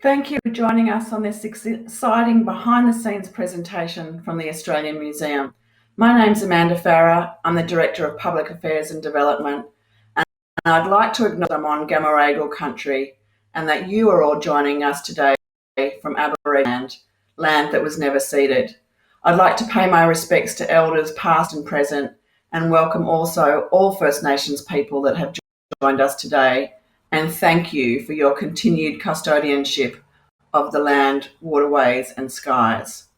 Thank you for joining us on this exciting behind-the-scenes presentation from the Australian Museum. My name's Amanda Farrer. I'm the Director of Public Affairs and Development, and I'd like to acknowledge I'm on Gamaragal country and that you are all joining us today from Aboriginal land that was never ceded. I'd like to pay my respects to elders past and present and welcome also all First Nations people that have joined us today, and thank you for your continued custodianship of the land, waterways and skies.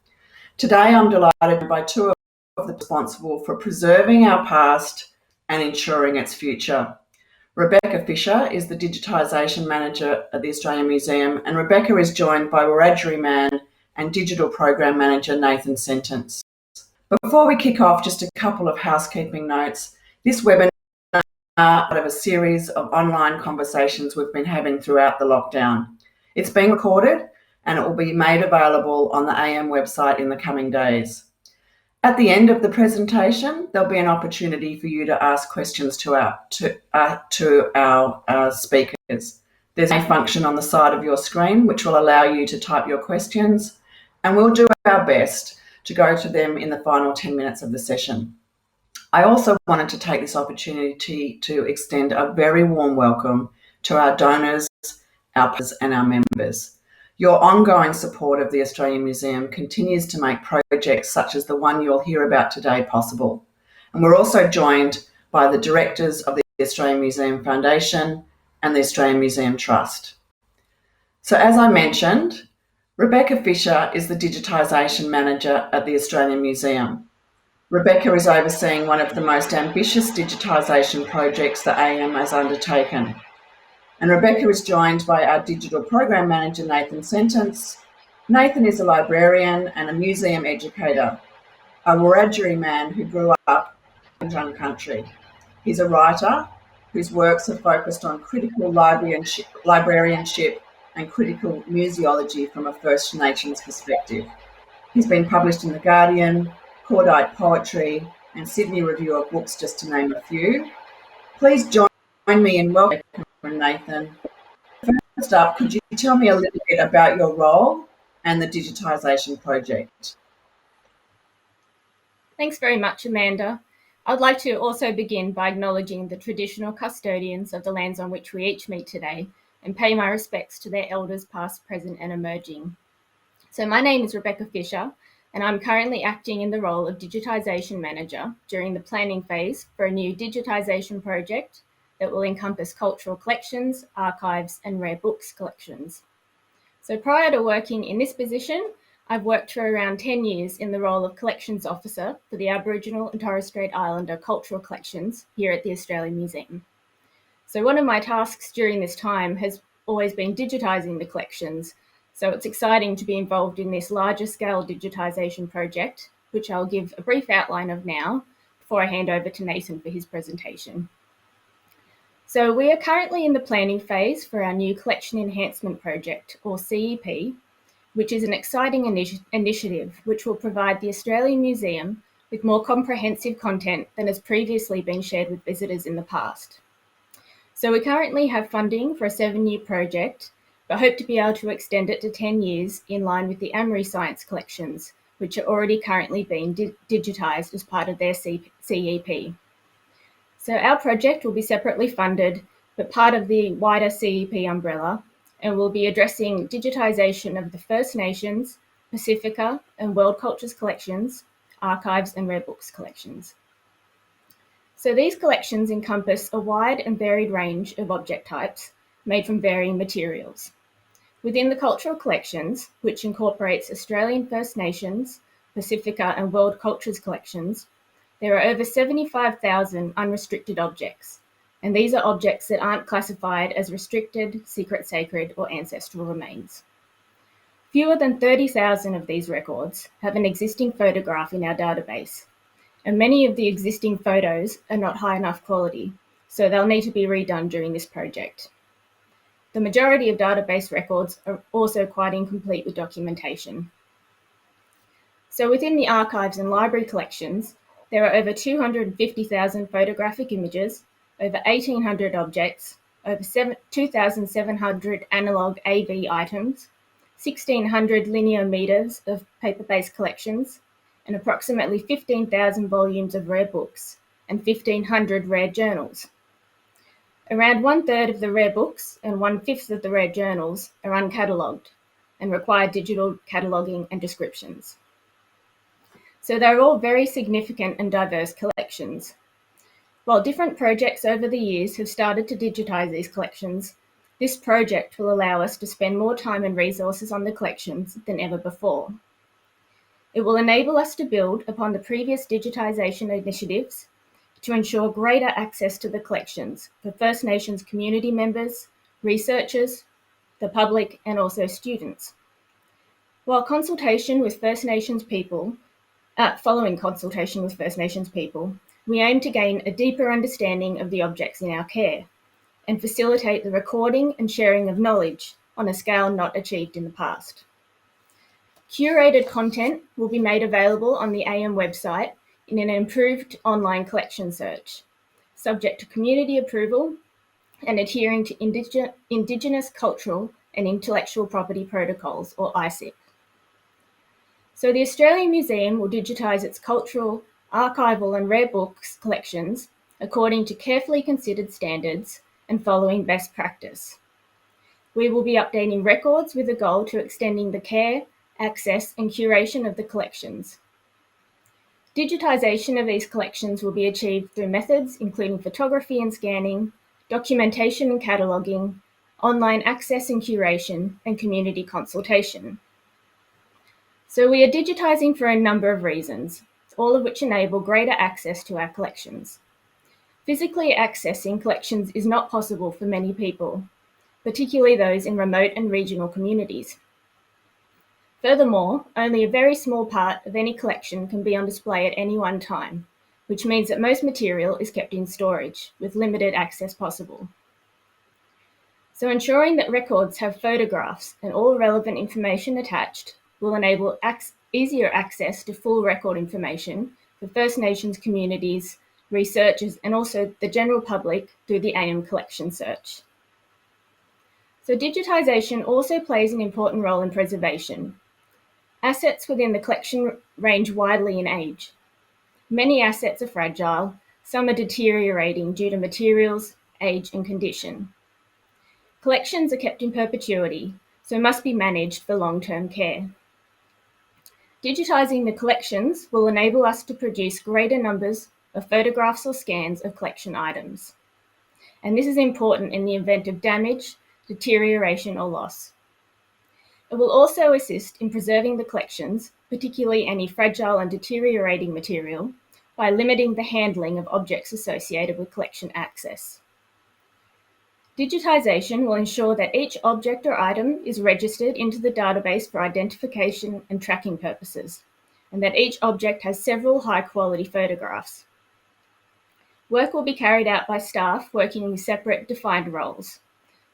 Today I'm delighted by two of the responsible for preserving our past and ensuring its future. Rebecca Fisher is the Digitisation Manager at the Australian Museum, and Rebecca is joined by Wiradjuri Man and Digital Program Manager Nathan Sentance. Before we kick off, just a couple of housekeeping notes. This webinar is part of a series of online conversations we've been having throughout the lockdown. It's being recorded and it will be made available on the AM website in the coming days. At the end of the presentation, there'll be an opportunity for you to ask questions to our speakers. There's a function on the side of your screen which will allow you to type your questions, and we'll do our best to go to them in the final 10 minutes of the session. I also wanted to take this opportunity to extend a very warm welcome to our donors, our partners and our members. Your ongoing support of the Australian Museum continues to make projects such as the one you'll hear about today possible. And we're also joined by the directors of the Australian Museum Foundation and the Australian Museum Trust. So as I mentioned, Rebecca Fisher is the Digitisation Manager at the Australian Museum. Rebecca is overseeing one of the most ambitious digitisation projects the AM has undertaken. And Rebecca is joined by our Digital Program Manager, Nathan Sentance. Nathan is a librarian and a museum educator, a Wiradjuri man who grew up in Wurundjeri country. He's a writer whose works have focused on critical librarianship and critical museology from a First Nations perspective. He's been published in The Guardian, Cordite Poetry, and Sydney Review of Books, just to name a few. Please join me in welcoming Nathan. First up, could you tell me a little bit about your role and the digitisation project? Thanks very much, Amanda. I'd like to also begin by acknowledging the traditional custodians of the lands on which we each meet today and pay my respects to their elders past, present and emerging. So my name is Rebecca Fisher and I'm currently acting in the role of Digitisation Manager during the planning phase for a new digitisation project that will encompass cultural collections, archives and rare books collections. So prior to working in this position, I've worked for around 10 years in the role of Collections Officer for the Aboriginal and Torres Strait Islander cultural collections here at the Australian Museum. So one of my tasks during this time has always been digitising the collections, so it's exciting to be involved in this larger scale digitisation project, which I'll give a brief outline of now before I hand over to Nathan for his presentation. So we are currently in the planning phase for our new Collection Enhancement Project, or CEP, which is an exciting initiative which will provide the Australian Museum with more comprehensive content than has previously been shared with visitors in the past. So we currently have funding for a 7-year project, but hope to be able to extend it to 10 years in line with the Amory Science collections, which are already currently being digitised as part of their CEP. So our project will be separately funded, but part of the wider CEP umbrella, and will be addressing digitisation of the First Nations, Pacifica and World Cultures collections, archives and rare books collections. So these collections encompass a wide and varied range of object types made from varying materials. Within the cultural collections, which incorporates Australian First Nations, Pacifica and World Cultures collections, there are over 75,000 unrestricted objects, and these are objects that aren't classified as restricted, secret, sacred, or ancestral remains. Fewer than 30,000 of these records have an existing photograph in our database, and many of the existing photos are not high enough quality, so they'll need to be redone during this project. The majority of database records are also quite incomplete with documentation. So within the archives and library collections, there are over 250,000 photographic images, over 1,800 objects, over 2,700 analogue AV items, 1,600 linear metres of paper-based collections, and approximately 15,000 volumes of rare books and 1,500 rare journals. Around 1/3 of the rare books and 1/5 of the rare journals are uncatalogued and require digital cataloguing and descriptions. So they're all very significant and diverse collections. While different projects over the years have started to digitise these collections, this project will allow us to spend more time and resources on the collections than ever before. It will enable us to build upon the previous digitisation initiatives to ensure greater access to the collections for First Nations community members, researchers, the public, and also students. Following consultation with First Nations people, we aim to gain a deeper understanding of the objects in our care and facilitate the recording and sharing of knowledge on a scale not achieved in the past. Curated content will be made available on the AM website in an improved online collection search, subject to community approval and adhering to Indigenous cultural and intellectual property protocols, or ICIP. So the Australian Museum will digitise its cultural, archival and rare books collections according to carefully considered standards and following best practice. We will be updating records with a goal to extending the care, access and curation of the collections. Digitisation of these collections will be achieved through methods including photography and scanning, documentation and cataloguing, online access and curation, and community consultation. So we are digitising for a number of reasons, all of which enable greater access to our collections. Physically accessing collections is not possible for many people, particularly those in remote and regional communities. Furthermore, only a very small part of any collection can be on display at any one time, which means that most material is kept in storage, with limited access possible. So ensuring that records have photographs and all relevant information attached will enable easier access to full record information for First Nations communities, researchers, and also the general public through the AM collection search. So digitisation also plays an important role in preservation. Assets within the collection range widely in age. Many assets are fragile, some are deteriorating due to materials, age, and condition. Collections are kept in perpetuity, so must be managed for long-term care. Digitising the collections will enable us to produce greater numbers of photographs or scans of collection items. And this is important in the event of damage, deterioration, or loss. It will also assist in preserving the collections, particularly any fragile and deteriorating material, by limiting the handling of objects associated with collection access. Digitisation will ensure that each object or item is registered into the database for identification and tracking purposes, and that each object has several high-quality photographs. Work will be carried out by staff working in separate defined roles.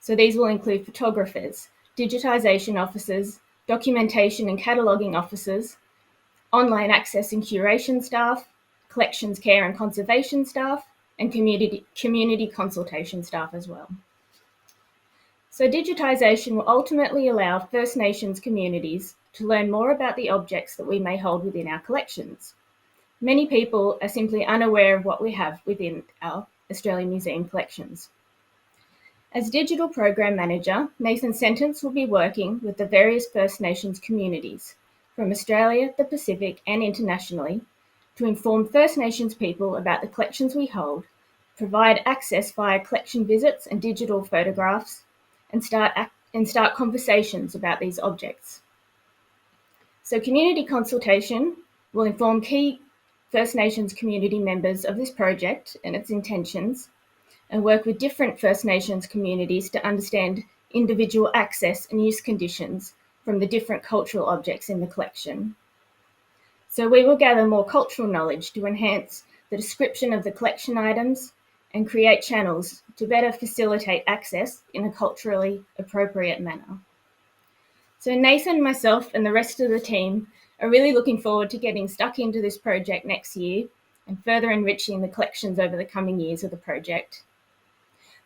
So these will include photographers, digitisation officers, documentation and cataloguing officers, online access and curation staff, collections care and conservation staff, and community consultation staff as well. So digitisation will ultimately allow First Nations communities to learn more about the objects that we may hold within our collections. Many people are simply unaware of what we have within our Australian Museum collections. As Digital Program Manager, Nathan Sentance will be working with the various First Nations communities from Australia, the Pacific and internationally to inform First Nations people about the collections we hold, provide access via collection visits and digital photographs, and start conversations about these objects. So community consultation will inform key First Nations community members of this project and its intentions, and work with different First Nations communities to understand individual access and use conditions from the different cultural objects in the collection. So we will gather more cultural knowledge to enhance the description of the collection items and create channels to better facilitate access in a culturally appropriate manner. So Nathan, myself, and the rest of the team are really looking forward to getting stuck into this project next year and further enriching the collections over the coming years of the project.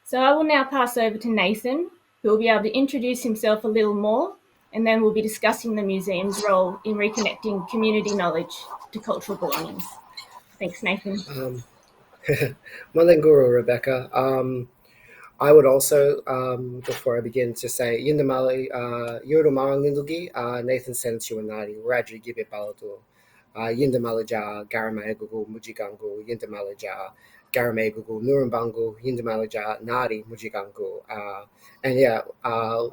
So I will now pass over to Nathan, who will be able to introduce himself a little more and then we'll be discussing the museum's role in reconnecting community knowledge to cultural belongings. Thanks, Nathan. Malenguru, Rebecca. I would also, before I begin, to say Yindamali, Yorumarang Lindugi, Nathan Sentance Yuanari, Raji Gibi Baladu, Yindamalaja, Garamagugu, Mujigangu, Yindamalaja, Garamagugu, Nurumbangu, Yindamalaja, Nadi, Mujigangu. And yeah,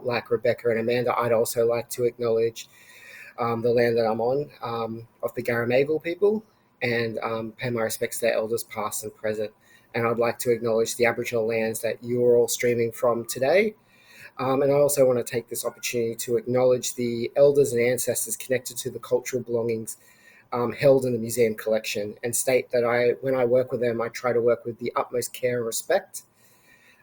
like Rebecca and Amanda, I'd also like to acknowledge the land that I'm on, of the Garamagal people, and pay my respects to their elders past and present. And I'd like to acknowledge the Aboriginal lands that you're all streaming from today. And I also want to take this opportunity to acknowledge the elders and ancestors connected to the cultural belongings held in the museum collection, and state that when I work with them, I try to work with the utmost care and respect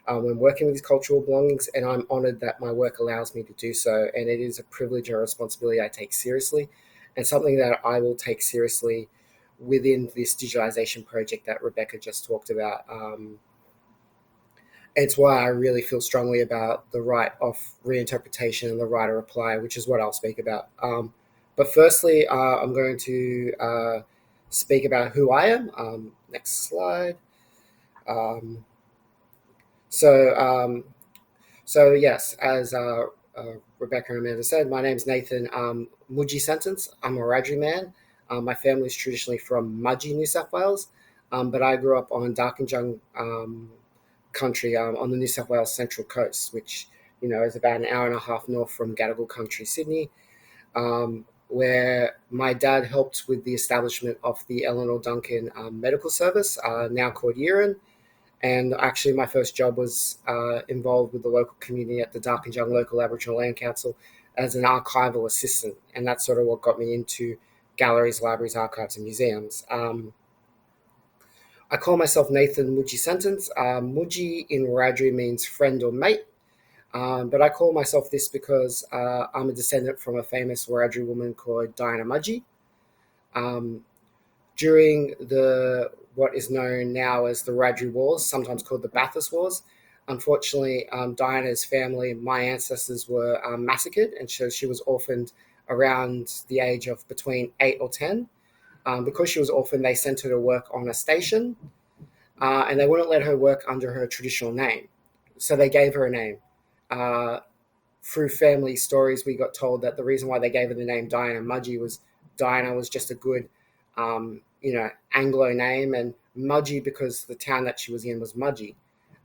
when working with these cultural belongings, and I'm honoured that my work allows me to do so. And it is a privilege and a responsibility I take seriously, and something that I will take seriously within this digitization project that Rebecca just talked about. It's why I really feel strongly about the right of reinterpretation and the right of reply, which is what I'll speak about. But firstly, I'm going to speak about who I am. Next slide. So yes, as Rebecca and Amanda said, my name's Nathan Mudyi Sentance. I'm a Wiradjuri man. My family is traditionally from Mudyi, New South Wales, but I grew up on Darkinjung country on the New South Wales Central Coast, which is about an hour and a half north from Gadigal country, Sydney, where my dad helped with the establishment of the Eleanor Duncan Medical Service, now called Euron. And actually, my first job was involved with the local community at the Darkinjung Local Aboriginal Land Council as an archival assistant, and that's sort of what got me into galleries, libraries, archives, and museums. I call myself Nathan Mudyi Sentance. Mudyi in Wiradjuri means friend or mate, but I call myself this because I'm a descendant from a famous Wiradjuri woman called Diana Mudyi. During what is known now as the Wiradjuri Wars, sometimes called the Bathurst Wars, unfortunately, Diana's family, my ancestors, were massacred, and so she was orphaned around the age of between 8 or 10. Because she was orphaned, they sent her to work on a station, and they wouldn't let her work under her traditional name. So they gave her a name. Through family stories, we got told that the reason why they gave her the name Diana Mudyi was Diana was just a good, Anglo name, and Mudyi because the town that she was in was Mudyi.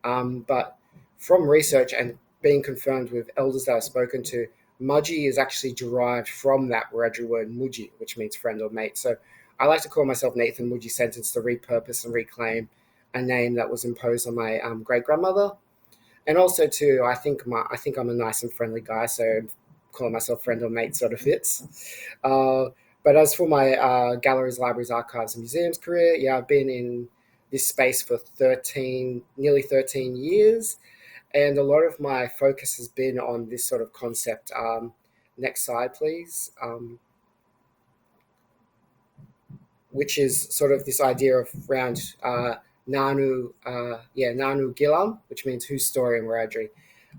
But from research and being confirmed with elders that I've spoken to, Mudyi is actually derived from that Wiradjuri word Mudyi, which means friend or mate. So I like to call myself Nathan Mudyi Sentence to repurpose and reclaim a name that was imposed on my great-grandmother. And also, too, I think I'm a nice and friendly guy, so calling myself friend or mate sort of fits. But as for my galleries, libraries, archives, and museums career, yeah, I've been in this space for nearly 13 years. And a lot of my focus has been on this sort of concept. Next slide, please. Which is sort of this idea of around Nanu Gilam, which means whose story in Wiradjuri.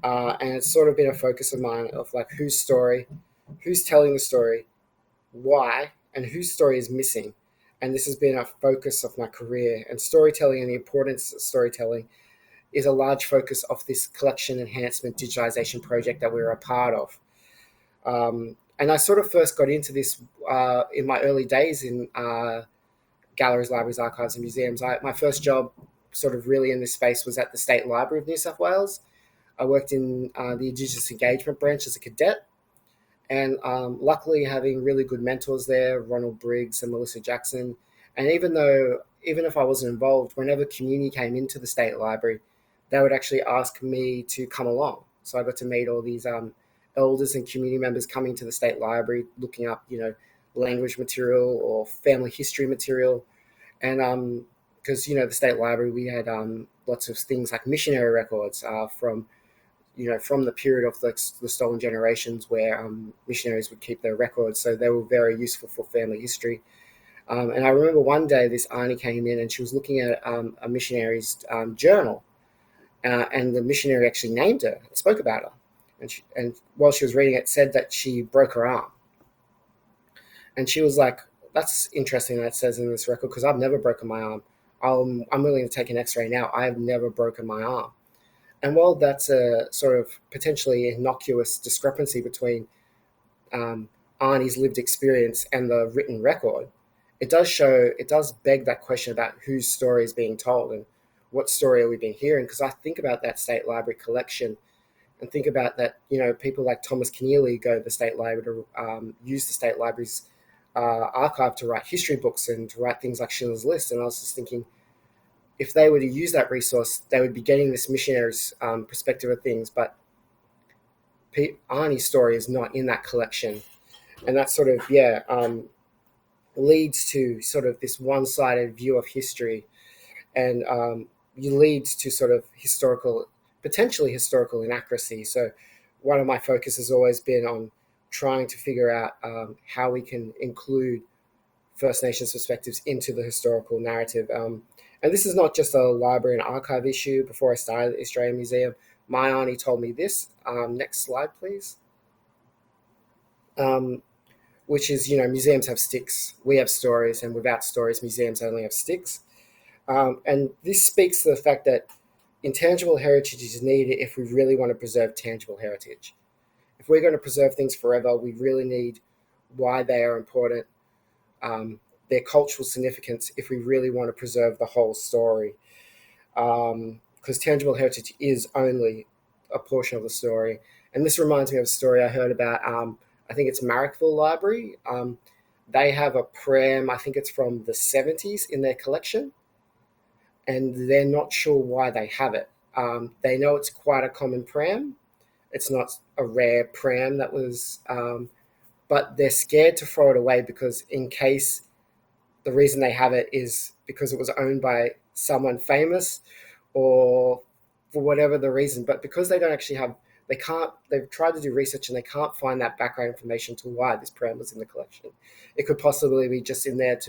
And it's sort of been a focus of mine of like whose story, who's telling the story, why, and whose story is missing. And this has been a focus of my career. And storytelling and the importance of storytelling is a large focus of this collection enhancement digitization project that we're a part of. And I sort of first got into this in my early days in galleries, libraries, archives, and museums. My first job sort of really in this space was at the State Library of New South Wales. I worked in the Indigenous Engagement branch as a cadet. And luckily having really good mentors there, Ronald Briggs and Melissa Jackson. And even if I wasn't involved, whenever community came into the State Library, they would actually ask me to come along. So I got to meet all these elders and community members coming to the State Library, looking up, language material or family history material. And because, the State Library, we had lots of things like missionary records from the period of the stolen generations where missionaries would keep their records. So they were very useful for family history. And I remember one day this auntie came in and she was looking at a missionary's journal. And the missionary actually named her, spoke about her. and while she was reading it, said that she broke her arm. And she was like, "That's interesting that it says in this record, because I've never broken my arm. I'm willing to take an X-ray now. I have never broken my arm." And while that's a sort of potentially innocuous discrepancy between Arnie's lived experience and the written record, it does beg that question about whose story is being told and what story are we being hearing. Because I think about that state library collection and think about that, people like Thomas Keneally go to the state library to use the state library's archive to write history books and to write things like Schindler's List. And I was just thinking, if they were to use that resource, they would be getting this missionary's perspective of things. But Arnie's story is not in that collection. And that sort of, leads to sort of this one-sided view of history, and leads to sort of potentially historical inaccuracy. So one of my focus has always been on trying to figure out how we can include First Nations perspectives into the historical narrative. And this is not just a library and archive issue. Before I started at the Australian Museum, my auntie told me this. Next slide, please. Which is, museums have sticks. We have stories, and without stories, museums only have sticks. And this speaks to the fact that intangible heritage is needed if we really want to preserve tangible heritage. If we're going to preserve things forever, we really need why they are important, their cultural significance, if we really want to preserve the whole story. Because tangible heritage is only a portion of the story. And this reminds me of a story I heard about, I think it's Marrickville Library. They have a pram, I think it's from the 70s in their collection, and they're not sure why they have it. They know it's quite a common pram. It's not a rare pram that was, but they're scared to throw it away because in case the reason they have it is because it was owned by someone famous or for whatever the reason. But because they don't actually have, they've tried to do research and they can't find that background information to why this pram was in the collection. It could possibly be just in there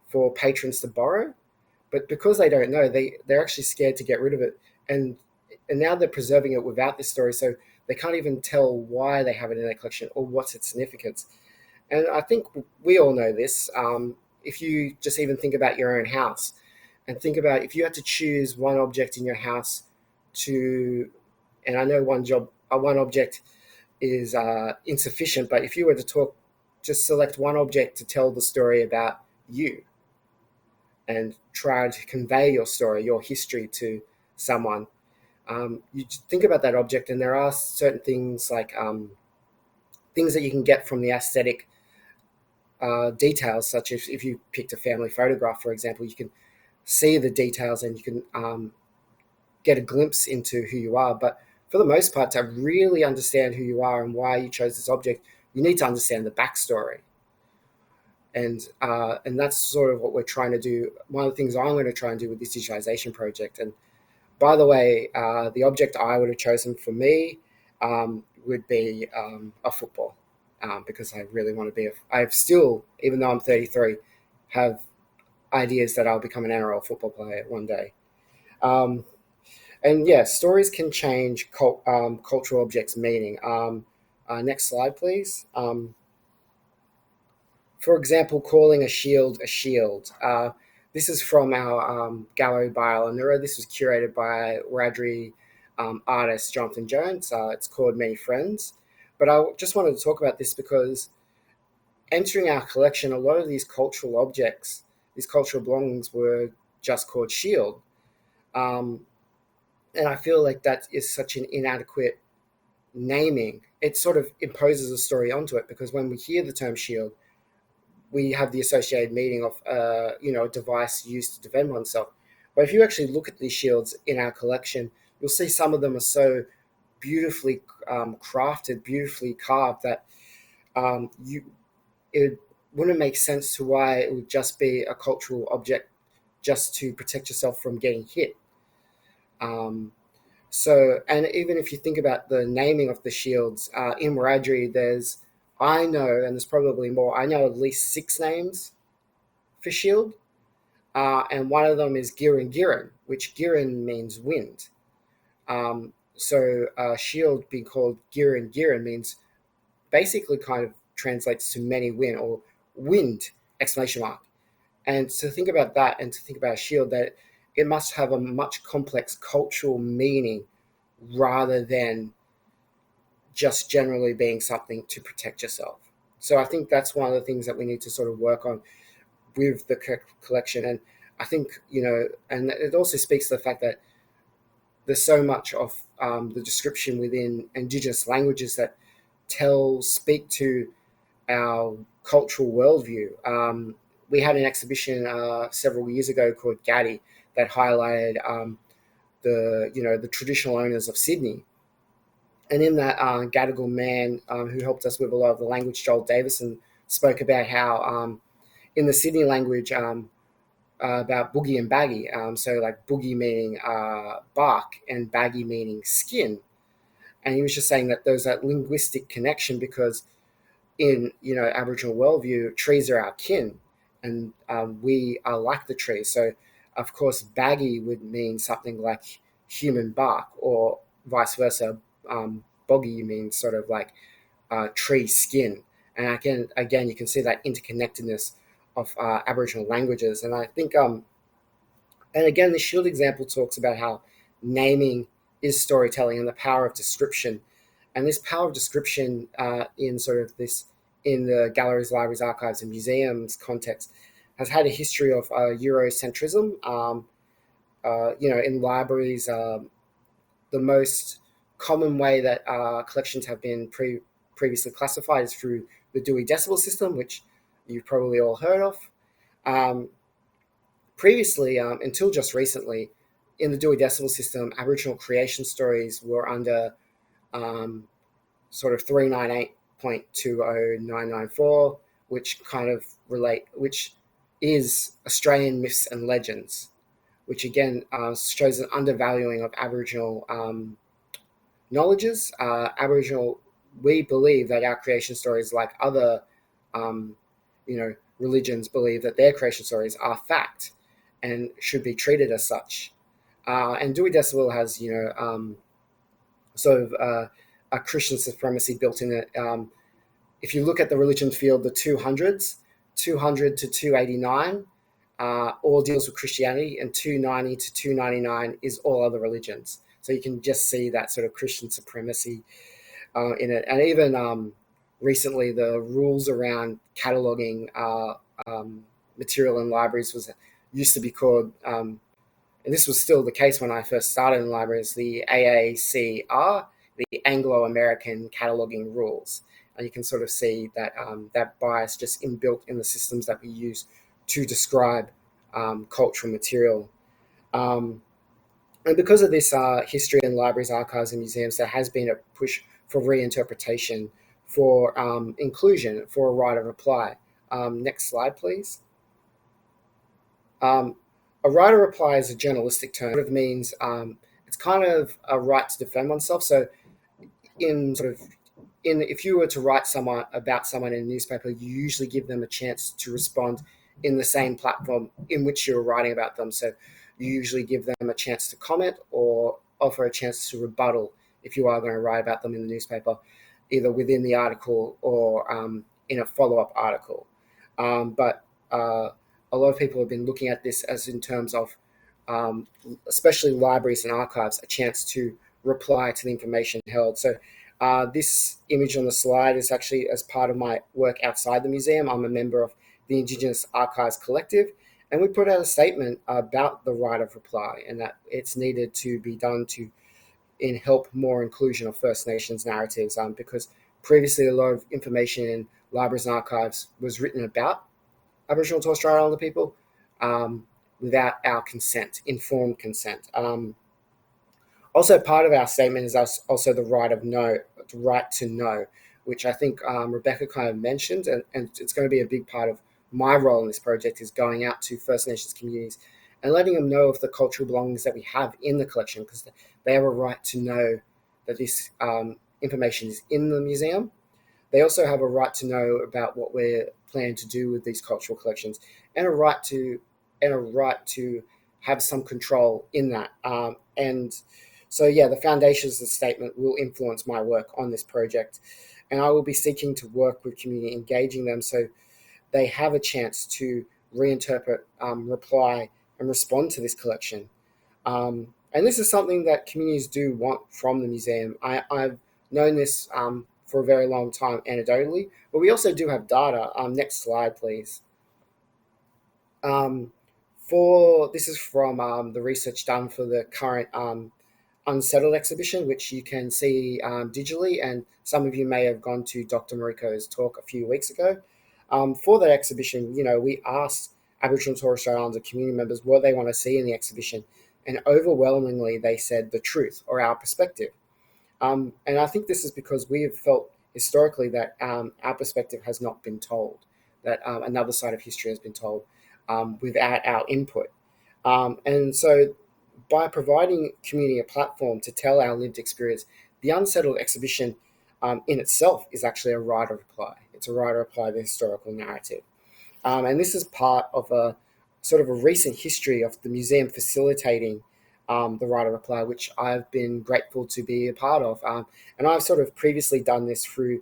for patrons to borrow. But because they don't know, they're actually scared to get rid of it. And now they're preserving it without this story. So they can't even tell why they have it in their collection or what's its significance. And I think we all know this. If you just even think about your own house and think about if you had to choose one object in your house and I know one object is insufficient, but if you were to just select one object to tell the story about you and try to convey your story, your history to someone, you think about that object, and there are certain things like things that you can get from the aesthetic details, such as if you picked a family photograph, for example, you can see the details and you can get a glimpse into who you are. But for the most part, to really understand who you are and why you chose this object, you need to understand the backstory. And that's sort of what we're trying to do. One of the things I'm going to try and do with this digitization project. And by the way, the object I would have chosen for me would be a football, because I really want to be I've still, even though I'm 33, have ideas that I'll become an NRL football player one day. And yeah, stories can change cultural objects' meaning. Next slide, please. For example, calling a shield a shield. This is from our gallery bio, and this was curated by Wiradjuri artist Jonathan Jones. It's called Many Friends. But I just wanted to talk about this because entering our collection, a lot of these cultural objects, these cultural belongings were just called shield. And I feel like that is such an inadequate naming. It sort of imposes a story onto it, because when we hear the term shield, we have the associated meaning of a device used to defend oneself. But if you actually look at these shields in our collection, you'll see some of them are so beautifully crafted, beautifully carved, that it wouldn't make sense to why it would just be a cultural object just to protect yourself from getting hit. And even if you think about the naming of the shields, in Wiradjuri, I know, and there's probably more, I know at least 6 names for shield. And one of them is Girin Girin, which Girin means wind. shield being called Giran means basically kind of translates to many wind or wind exclamation mark. And to think about that and to think about a shield, that it must have a much complex cultural meaning rather than just generally being something to protect yourself. So I think that's one of the things that we need to sort of work on with the collection. And I think, and it also speaks to the fact that there's so much of the description within Indigenous languages that speak to our cultural worldview. We had an exhibition several years ago called Gaddi that highlighted the traditional owners of Sydney. And in that, Gadigal man who helped us with a lot of the language, Joel Davison, spoke about how in the Sydney language, about boogie and baggy. So like boogie meaning bark and baggy meaning skin. And he was just saying that there's that linguistic connection because in Aboriginal worldview, trees are our kin, and we are like the tree. So of course, baggy would mean something like human bark, or vice versa. Boggy means sort of like tree skin. And again, you can see that interconnectedness of Aboriginal languages. And I think, and again, the shield example talks about how naming is storytelling and the power of description. And this power of description in the galleries, libraries, archives, and museums context has had a history of eurocentrism. In libraries, the most common way that collections have been previously classified is through the Dewey Decimal System, which you've probably all heard of. Previously, until just recently, in the Dewey Decimal System, Aboriginal creation stories were under sort of 398.20994, which is Australian myths and legends, which again shows an undervaluing of Aboriginal knowledges. We believe that our creation stories, like other, religions, believe that their creation stories are fact and should be treated as such. And Dewey Decimal has, sort of a Christian supremacy built in it. If you look at the religion field, the 200s, 200 to 289, all deals with Christianity, and 290 to 299 is all other religions. So you can just see that sort of Christian supremacy in it. And even recently, the rules around cataloguing material in libraries used to be called, and this was still the case when I first started in libraries, the AACR, the Anglo-American Cataloguing Rules. And you can sort of see that that bias just inbuilt in the systems that we use to describe cultural material. And because of this history in libraries, archives, and museums, there has been a push for reinterpretation, for inclusion, for a right of reply. Next slide, please. A right of reply is a journalistic term. It means it's kind of a right to defend oneself. So if you were to write about someone in a newspaper, you usually give them a chance to respond in the same platform in which you're writing about them. So you usually give them a chance to comment or offer a chance to rebuttal if you are going to write about them in the newspaper, either within the article or in a follow-up article. But a lot of people have been looking at this as in terms of, especially libraries and archives, a chance to reply to the information held. So this image on the slide is actually as part of my work outside the museum. I'm a member of the Indigenous Archives Collective, and we put out a statement about the right of reply and that it's needed to be done to help more inclusion of First Nations narratives, because previously a lot of information in libraries and archives was written about Aboriginal and Torres Strait Islander people without our consent, informed consent. Also, part of our statement is also the right to know, which I think Rebecca kind of mentioned, and it's going to be a big part of my role in this project, is going out to First Nations communities and letting them know of the cultural belongings that we have in the collection, because they have a right to know that this information is in the museum. They also have a right to know about what we're planning to do with these cultural collections, and a right to have some control in that. And So yeah, the foundations of the statement will influence my work on this project, and I will be seeking to work with community, engaging them so they have a chance to reinterpret, reply, and respond to this collection. And this is something that communities do want from the museum. I've known this for a very long time anecdotally, but we also do have data. Next slide, please. This is from the research done for the current Unsettled exhibition, which you can see digitally, and some of you may have gone to Dr. Mariko's talk a few weeks ago. For that exhibition, we asked Aboriginal and Torres Strait Islander community members what they want to see in the exhibition, and overwhelmingly they said the truth or our perspective. And I think this is because we have felt historically that our perspective has not been told, that another side of history has been told without our input. And so by providing community a platform to tell our lived experience, the Unsettled exhibition in itself is actually a right of reply. It's a right of reply to the historical narrative. And this is part of a sort of a recent history of the museum facilitating the right of reply, which I've been grateful to be a part of. And I've sort of previously done this through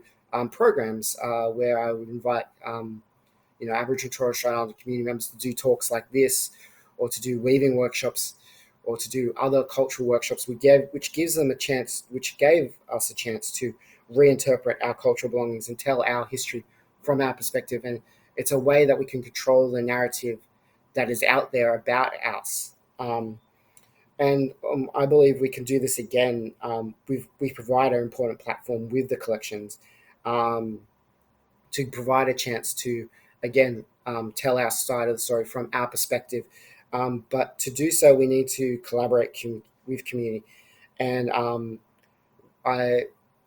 programs where I would invite Aboriginal Torres Strait Islander community members to do talks like this, or to do weaving workshops, or to do other cultural workshops, which gave us a chance to reinterpret our cultural belongings and tell our history from our perspective. And it's a way that we can control the narrative that is out there about us. And I believe we can do this again. We provide an important platform with the collections to provide a chance to, again, tell our side of the story from our perspective. But to do so, we need to collaborate with community. And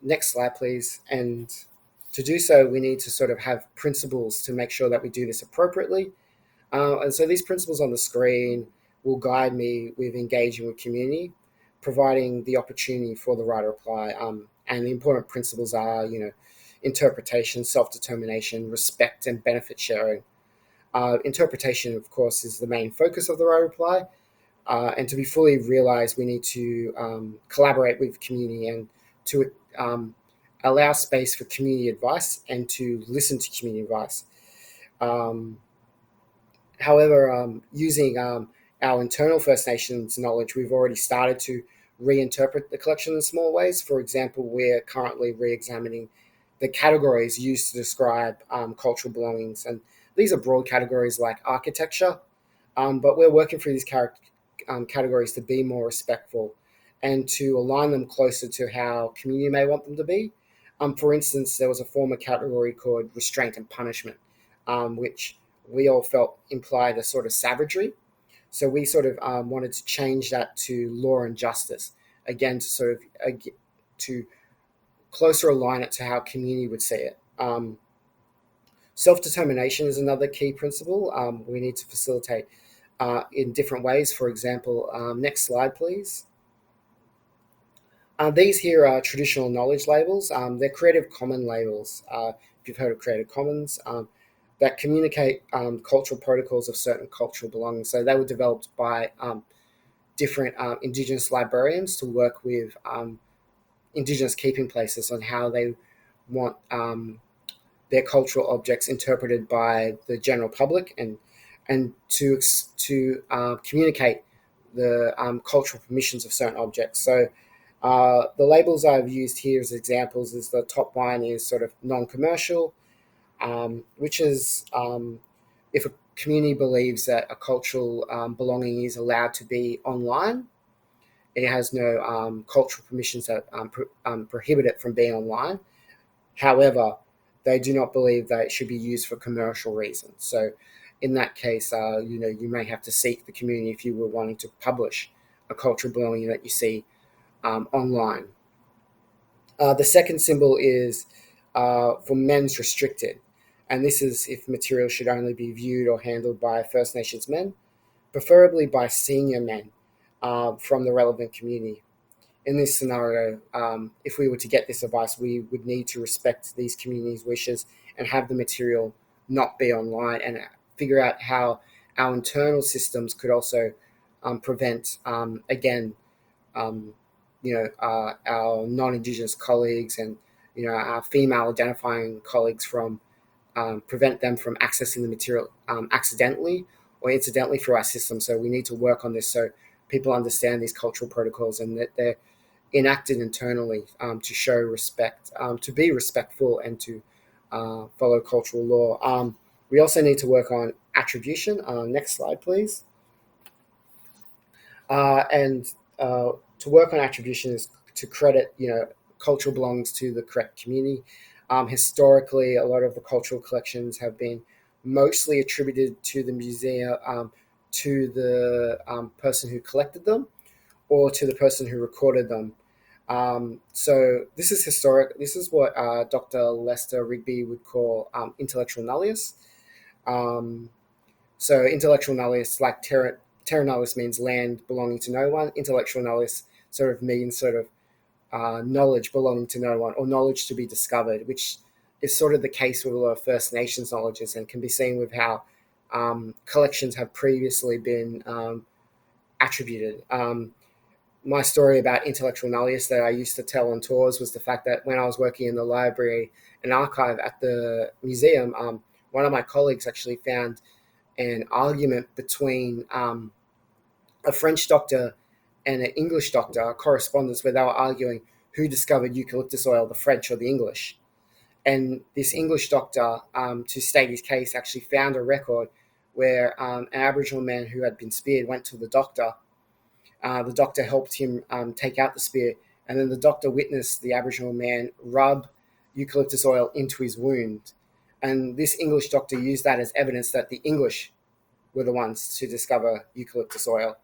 next slide, please. And to do so, we need to sort of have principles to make sure that we do this appropriately. And so these principles on the screen will guide me with engaging with community, providing the opportunity for the right of reply. And the important principles are, interpretation, self-determination, respect, and benefit sharing. Interpretation, of course, is the main focus of the right of reply. And to be fully realized, we need to collaborate with community and to allow space for community advice and to listen to community advice. However, using our internal First Nations knowledge, we've already started to reinterpret the collection in small ways. For example, we're currently re-examining the categories used to describe cultural belongings. And these are broad categories like architecture, but we're working through these categories to be more respectful and to align them closer to how community may want them to be. For instance, there was a former category called restraint and punishment, which we all felt implied a sort of savagery. So we sort of wanted to change that to law and justice, again, to sort of to closer align it to how community would see it. Self-determination is another key principle we need to facilitate in different ways. For example, next slide, please. These here are traditional knowledge labels. They're Creative Commons labels, if you've heard of Creative Commons, that communicate cultural protocols of certain cultural belongings. So they were developed by different Indigenous librarians to work with Indigenous keeping places on how they want their cultural objects interpreted by the general public and to communicate the cultural permissions of certain objects. So the labels I've used here as examples is the top one is sort of non-commercial, which is if a community believes that a cultural belonging is allowed to be online, it has no cultural permissions that prohibit it from being online. However, they do not believe that it should be used for commercial reasons. So in that case, you may have to seek the community if you were wanting to publish a cultural belonging that you see online. The second symbol is for men's restricted. And this is if material should only be viewed or handled by First Nations men, preferably by senior men from the relevant community. In this scenario, if we were to get this advice, we would need to respect these communities' wishes and have the material not be online and figure out how our internal systems could also prevent, our non-Indigenous colleagues and our female identifying colleagues from prevent them from accessing the material accidentally or incidentally through our system. So we need to work on this so people understand these cultural protocols and that they're enacted internally to show respect, to be respectful, and to follow cultural law. We also need to work on attribution. Next slide, please. And to work on attribution is to credit, cultural belongings to the correct community. Historically, a lot of the cultural collections have been mostly attributed to the museum, to the person who collected them, or to the person who recorded them. So this is historic. This is what Dr. Lester Rigby would call intellectual nullius. So intellectual nullius, like terra nullius means land belonging to no one. Intellectual nullius sort of means knowledge belonging to no one, or knowledge to be discovered, which is sort of the case with a lot of First Nations knowledges and can be seen with how collections have previously been attributed. My story about intellectual nullius that I used to tell on tours was the fact that when I was working in the library and archive at the museum, one of my colleagues actually found an argument between a French doctor and an English doctor, a correspondence where they were arguing who discovered eucalyptus oil, the French or the English. And this English doctor, to state his case, actually found a record where an Aboriginal man who had been speared went to the doctor. The doctor helped him take out the spear, and then the doctor witnessed the Aboriginal man rub eucalyptus oil into his wound. And this English doctor used that as evidence that the English were the ones to discover eucalyptus oil.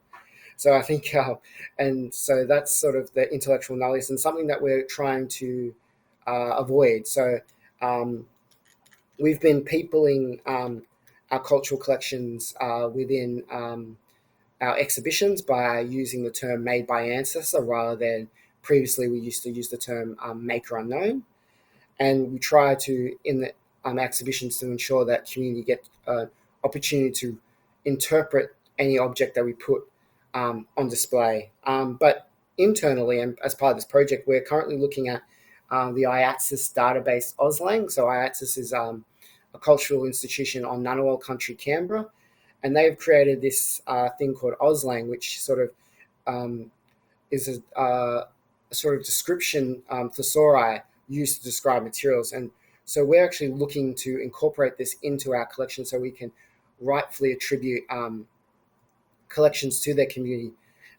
So I think, and so that's sort of the intellectual nullius and something that we're trying to avoid. So we've been peopling our cultural collections within our exhibitions by using the term made by ancestor rather than previously we used to use the term maker unknown. And we try to, in the exhibitions, to ensure that community get opportunity to interpret any object that we put on display. But internally, and as part of this project, we're currently looking at the IATSIS database Auslang. So IATSIS is a cultural institution on Ngunnawal country, Canberra, and they've created this thing called Auslang, which sort of is a sort of description thesauri used to describe materials. And so we're actually looking to incorporate this into our collection so we can rightfully attribute collections to their community.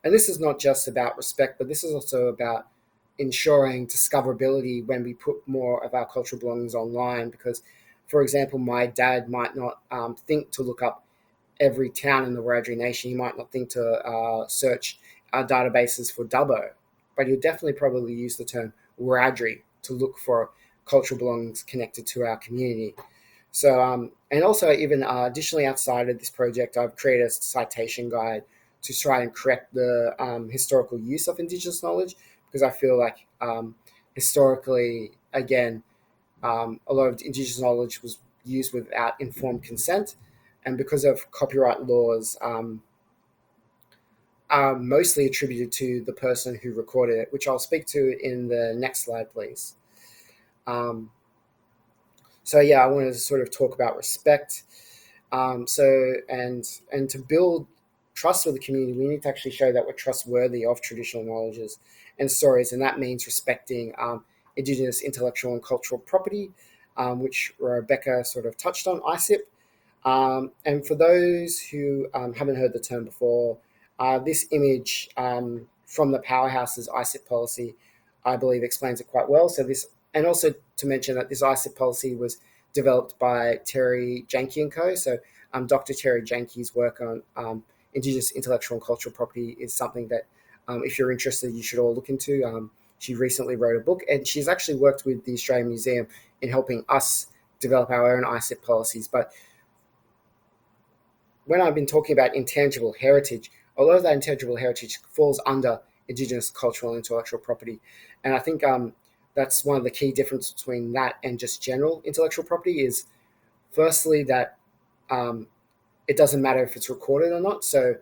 And this is not just about respect, but this is also about ensuring discoverability when we put more of our cultural belongings online. Because, for example, my dad might not think to look up every town in the Wiradjuri Nation. He might not think to search our databases for Dubbo, but he'll definitely probably use the term Wiradjuri to look for cultural belongings connected to our community. So, and also even additionally outside of this project, I've created a citation guide to try and correct the historical use of Indigenous knowledge, because I feel like historically, again, a lot of Indigenous knowledge was used without informed consent, and because of copyright laws, are mostly attributed to the person who recorded it, which I'll speak to in the next slide, please. So yeah, I wanted to sort of talk about respect. And to build trust with the community, we need to actually show that we're trustworthy of traditional knowledges and stories, and that means respecting Indigenous intellectual and cultural property, which Rebecca sort of touched on, ISIP. And for those who haven't heard the term before, this image from the Powerhouse's ISIP policy, I believe, explains it quite well. So this, and also to mention that this ISIP policy was developed by Terry Janke and Co. So Dr. Terry Janke's work on Indigenous intellectual and cultural property is something that, if you're interested, you should all look into. She recently wrote a book, and she's actually worked with the Australian Museum in helping us develop our own ISIP policies. But when I've been talking about intangible heritage, a lot of that intangible heritage falls under Indigenous cultural and intellectual property. And I think that's one of the key differences between that and just general intellectual property is, firstly, that it doesn't matter if it's recorded or not. So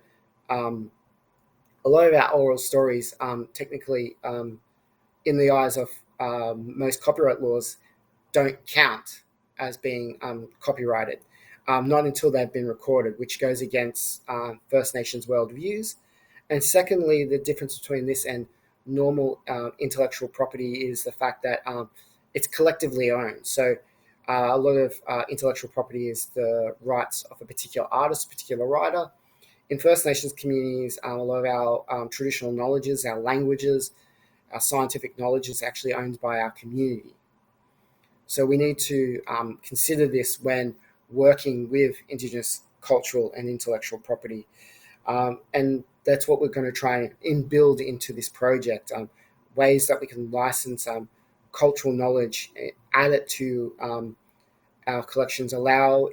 a lot of our oral stories, technically, in the eyes of most copyright laws, don't count as being copyrighted, not until they've been recorded, which goes against First Nations worldviews. And secondly, the difference between this and normal intellectual property is the fact that it's collectively owned. So a lot of intellectual property is the rights of a particular artist, a particular writer. In First Nations communities, a lot of our traditional knowledges, our languages, our scientific knowledge is actually owned by our community. So we need to consider this when working with Indigenous cultural and intellectual property. And that's what we're going to try and build into this project, ways that we can license cultural knowledge, add it to our collections, allow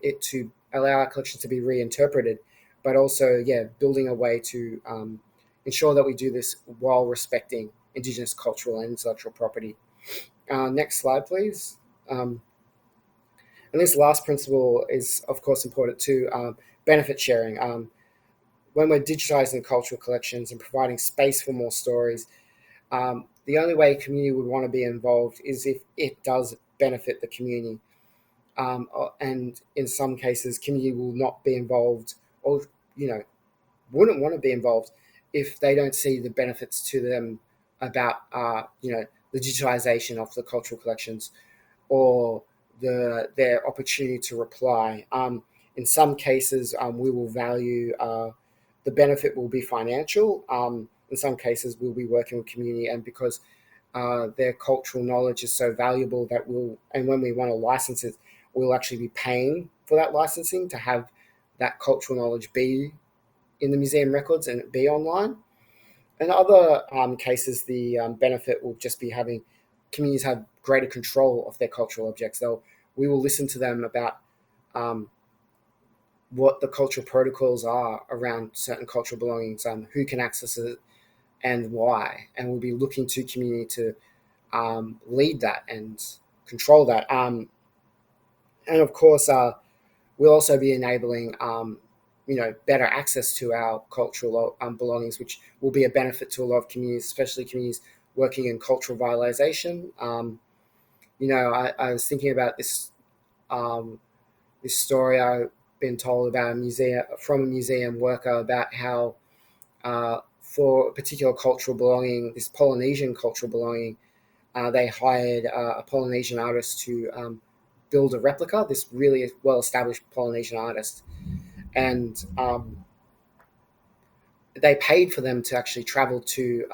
our collections to be reinterpreted, but also, building a way to ensure that we do this while respecting Indigenous cultural and intellectual property. Next slide, please. And this last principle is, of course, important too, benefit sharing. When we're digitizing cultural collections and providing space for more stories, the only way community would want to be involved is if it does benefit the community. And in some cases, community will not be involved, or wouldn't want to be involved if they don't see the benefits to them about the digitization of the cultural collections, or their opportunity to reply. In some cases, we will value the benefit will be financial. In some cases, we'll be working with community, and because their cultural knowledge is so valuable that and when we want to license it, we'll actually be paying for that licensing to have that cultural knowledge be in the museum records and be online. In other cases, the benefit will just be having communities have greater control of their cultural objects. We will listen to them about what the cultural protocols are around certain cultural belongings, who can access it and why. And we'll be looking to community to lead that and control that. And of course, we'll also be enabling better access to our cultural belongings, which will be a benefit to a lot of communities, especially communities working in cultural vitalization. I was thinking about this story I've been told about from a museum worker about how for a particular cultural belonging, this Polynesian cultural belonging, they hired a Polynesian artist to build a replica, this really well-established Polynesian artist. And they paid for them to actually travel to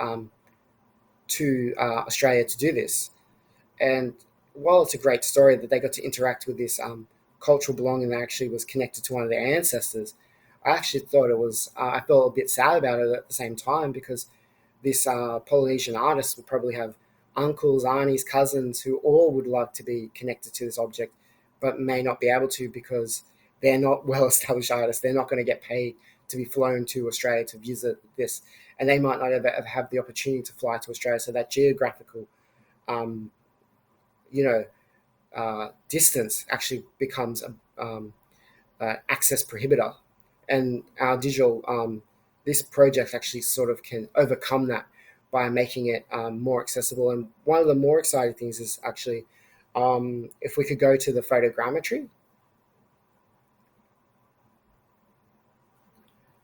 Australia to do this. And while it's a great story that they got to interact with this cultural belonging that actually was connected to one of their ancestors, I actually thought I felt a bit sad about it at the same time, because this Polynesian artist would probably have uncles, aunties, cousins who all would love to be connected to this object, but may not be able to because they're not well-established artists. They're not going to get paid to be flown to Australia to visit this, and they might not ever have the opportunity to fly to Australia. So that geographical, distance actually becomes a access prohibitor, and our digital this project actually sort of can overcome that by making it more accessible. And one of the more exciting things is actually if we could go to the photogrammetry.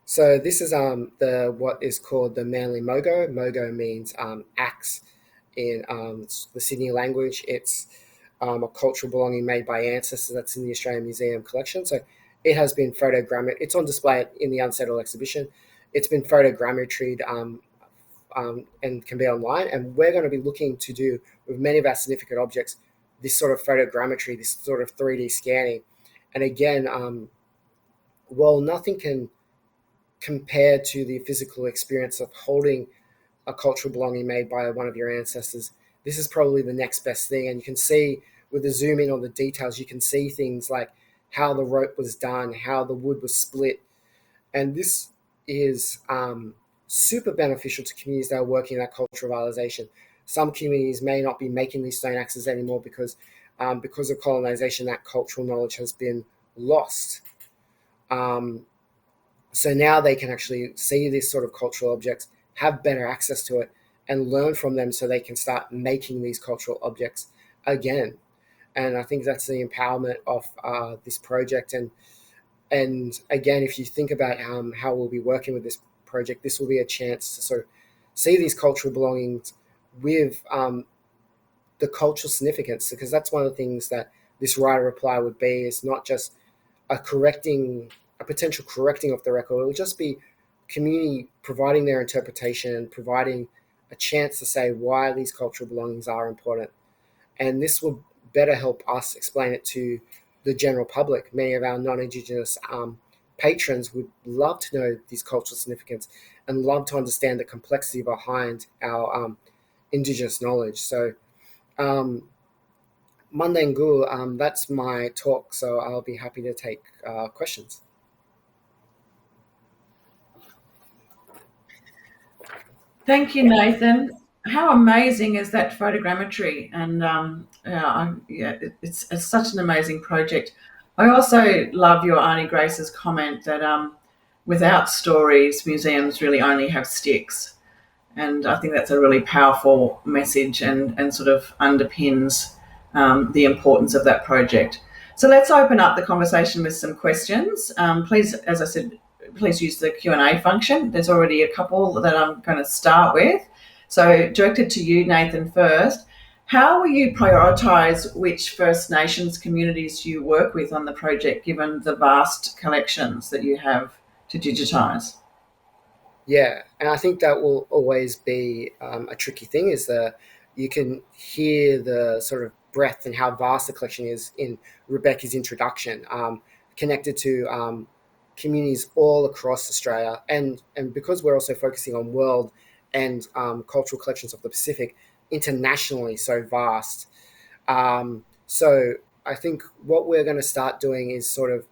So this is what is called the Manly Mogo. Mogo means axe in the Sydney language. It's a cultural belonging made by ancestors that's in the Australian Museum collection. So it has been photogrammetried. It's on display in the Unsettled exhibition. It's been photogrammetried and can be online. And we're going to be looking to do with many of our significant objects this sort of photogrammetry, this sort of 3D scanning. And again, while nothing can compare to the physical experience of holding a cultural belonging made by one of your ancestors, this is probably the next best thing. And you can see with the zoom in on the details, you can see things like how the rope was done, how the wood was split. And this is super beneficial to communities that are working in that cultural revitalization. Some communities may not be making these stone axes anymore because of colonization, that cultural knowledge has been lost. So now they can actually see these sort of cultural objects, have better access to it and learn from them so they can start making these cultural objects again. And I think that's the empowerment of this project. And again, if you think about how we'll be working with this project, this will be a chance to sort of see these cultural belongings with the cultural significance, because that's one of the things that this writer reply would be, is not just a potential correcting of the record. It will just be community providing their interpretation and providing a chance to say why these cultural belongings are important. And this will better help us explain it to the general public. Many of our non-Indigenous patrons would love to know these cultural significance and love to understand the complexity behind our Indigenous knowledge. So Mandengu, that's my talk, so I'll be happy to take questions. Thank you, Nathan. How amazing is that photogrammetry? And it's such an amazing project. I also love your Aunty Grace's comment that without stories, museums really only have sticks. And I think that's a really powerful message and sort of underpins the importance of that project. So let's open up the conversation with some questions. Please, as I said, please use the Q&A function. There's already a couple that I'm going to start with. So directed to you, Nathan, first. How will you prioritise which First Nations communities you work with on the project, given the vast collections that you have to digitise? Yeah, and I think that will always be a tricky thing, is that you can hear the sort of breadth and how vast the collection is in Rebecca's introduction, connected to communities all across Australia. And because we're also focusing on world and cultural collections of the Pacific, internationally so vast. So I think what we're going to start doing is sort of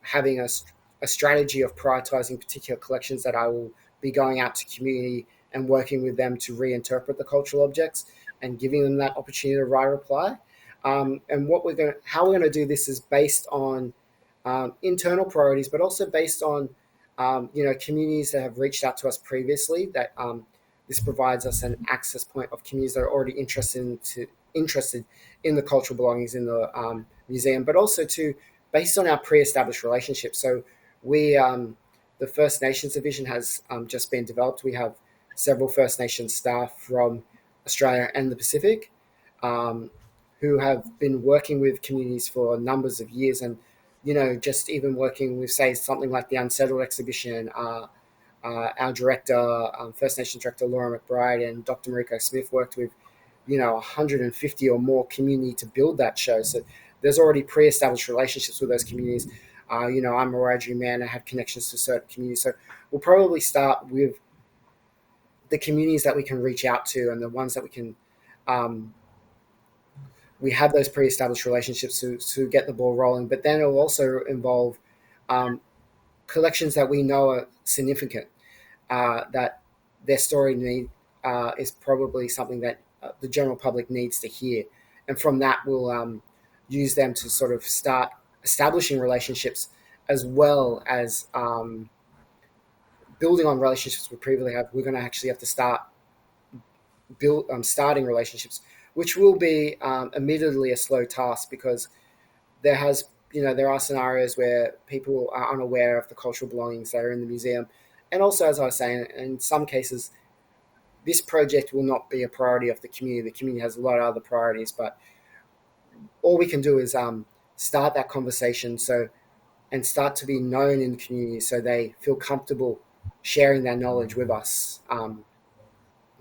having a strategy of prioritizing particular collections that I will be going out to community and working with them to reinterpret the cultural objects and giving them that opportunity to write a reply. And how we're going to do this is based on internal priorities, but also based on communities that have reached out to us previously. That this provides us an access point of communities that are already interested in the cultural belongings in the museum, but also based on our pre-established relationships. So the First Nations division has just been developed. We have several First Nations staff from Australia and the Pacific who have been working with communities for numbers of years. And, just even working with, say, something like the Unsettled exhibition, our director, First Nations director, Laura McBride, and Dr. Mariko Smith worked with, 150 or more community to build that show. So there's already pre-established relationships with those communities. I'm a Wiradjuri man. I have connections to certain communities. So we'll probably start with the communities that we can reach out to and the ones that we can, we have those pre-established relationships to get the ball rolling. But then it will also involve collections that we know are significant, that their story is probably something that the general public needs to hear. And from that, we'll use them to sort of start establishing relationships, as well as building on relationships we previously have. We're going to actually have to start starting relationships, which will be admittedly a slow task, because there are scenarios where people are unaware of the cultural belongings that are in the museum. And also, as I was saying, in some cases, this project will not be a priority of the community. The community has a lot of other priorities, but all we can do is start that conversation and start to be known in the community so they feel comfortable sharing their knowledge with us.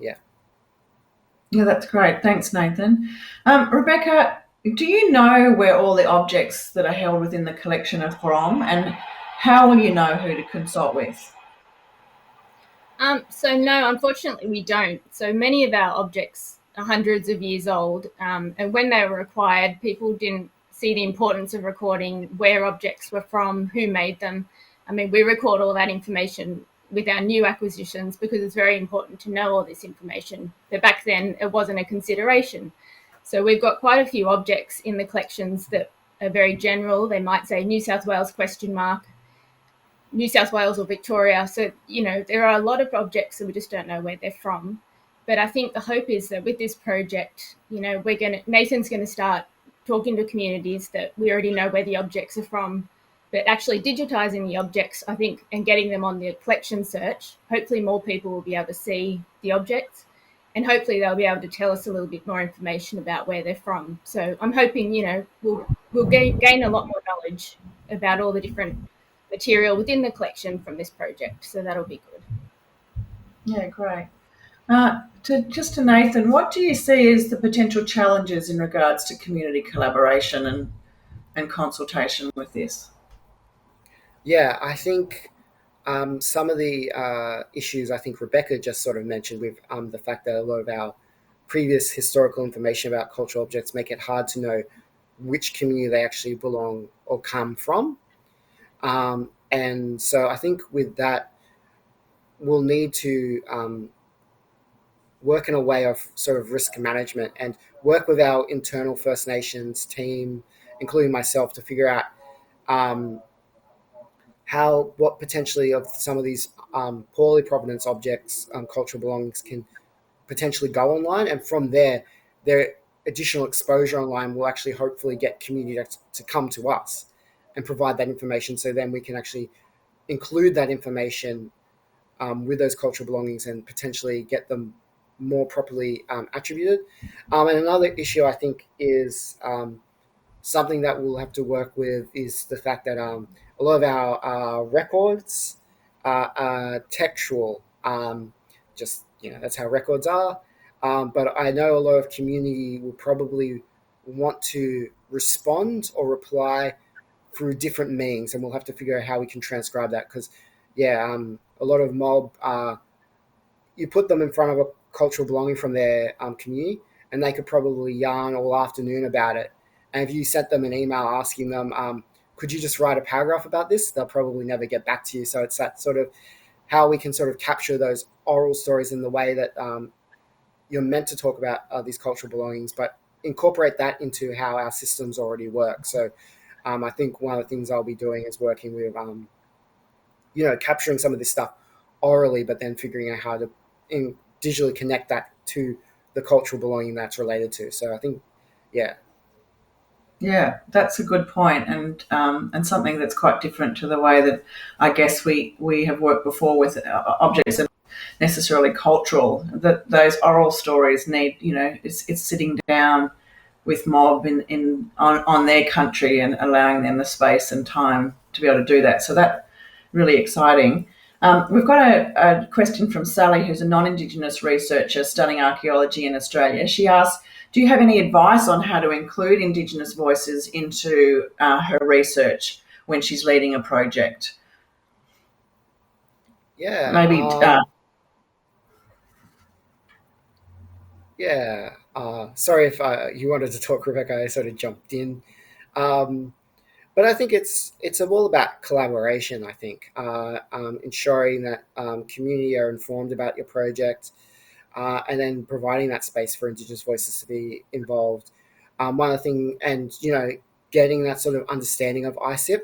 Yeah, that's great. Thanks, Nathan. Rebecca, do you know where all the objects that are held within the collection are from, and how will you know who to consult with? So no, unfortunately we don't. So many of our objects are hundreds of years old, and when they were acquired, people didn't see the importance of recording where objects were from, who made them. I mean, we record all that information with our new acquisitions because it's very important to know all this information. But back then, it wasn't a consideration. So we've got quite a few objects in the collections that are very general. They might say New South Wales ? New South Wales or Victoria. So, there are a lot of objects that we just don't know where they're from. But I think the hope is that with this project, Nathan's going to start talking to communities that we already know where the objects are from, but actually digitising the objects, I think, and getting them on the collection search. Hopefully more people will be able to see the objects, and hopefully they'll be able to tell us a little bit more information about where they're from. So I'm hoping, we'll gain a lot more knowledge about all the different material within the collection from this project. So that'll be good. Yeah, great. To Nathan, what do you see as the potential challenges in regards to community collaboration and consultation with this? Yeah, I think some of the issues I think Rebecca just sort of mentioned with the fact that a lot of our previous historical information about cultural objects make it hard to know which community they actually belong or come from. And so I think with that, we'll need to work in a way of sort of risk management and work with our internal First Nations team, including myself, to figure out what potentially of some of these poorly provenance objects, cultural belongings, can potentially go online. And from there, their additional exposure online will actually hopefully get community to come to us and provide that information. So then we can actually include that information with those cultural belongings and potentially get them more properly attributed. And another issue I think is something that we'll have to work with is the fact that a lot of our records are textual. That's how records are. But I know a lot of community will probably want to respond or reply through different means, and we'll have to figure out how we can transcribe that. Because, a lot of mob, you put them in front of a cultural belonging from their community, and they could probably yarn all afternoon about it. And if you sent them an email asking them, could you just write a paragraph about this? They'll probably never get back to you. So it's that sort of how we can sort of capture those oral stories in the way that you're meant to talk about these cultural belongings, but incorporate that into how our systems already work. So I think one of the things I'll be doing is working with, capturing some of this stuff orally, but then figuring out how to digitally connect that to the cultural belonging that's related to. So I think, yeah. Yeah, that's a good point, and something that's quite different to the way that I guess we have worked before with objects that aren't necessarily cultural. That those oral stories need, it's sitting down with mob on their country and allowing them the space and time to be able to do that. So that's really exciting. We've got a question from Sally, who's a non-Indigenous researcher studying archaeology in Australia. She asks, do you have any advice on how to include Indigenous voices into her research when she's leading a project? Yeah. Maybe. Sorry if you wanted to talk, Rebecca. I sort of jumped in. But I think it's all about collaboration, I think, ensuring that community are informed about your project, and then providing that space for Indigenous voices to be involved. One of the things, and, getting that sort of understanding of ICIP,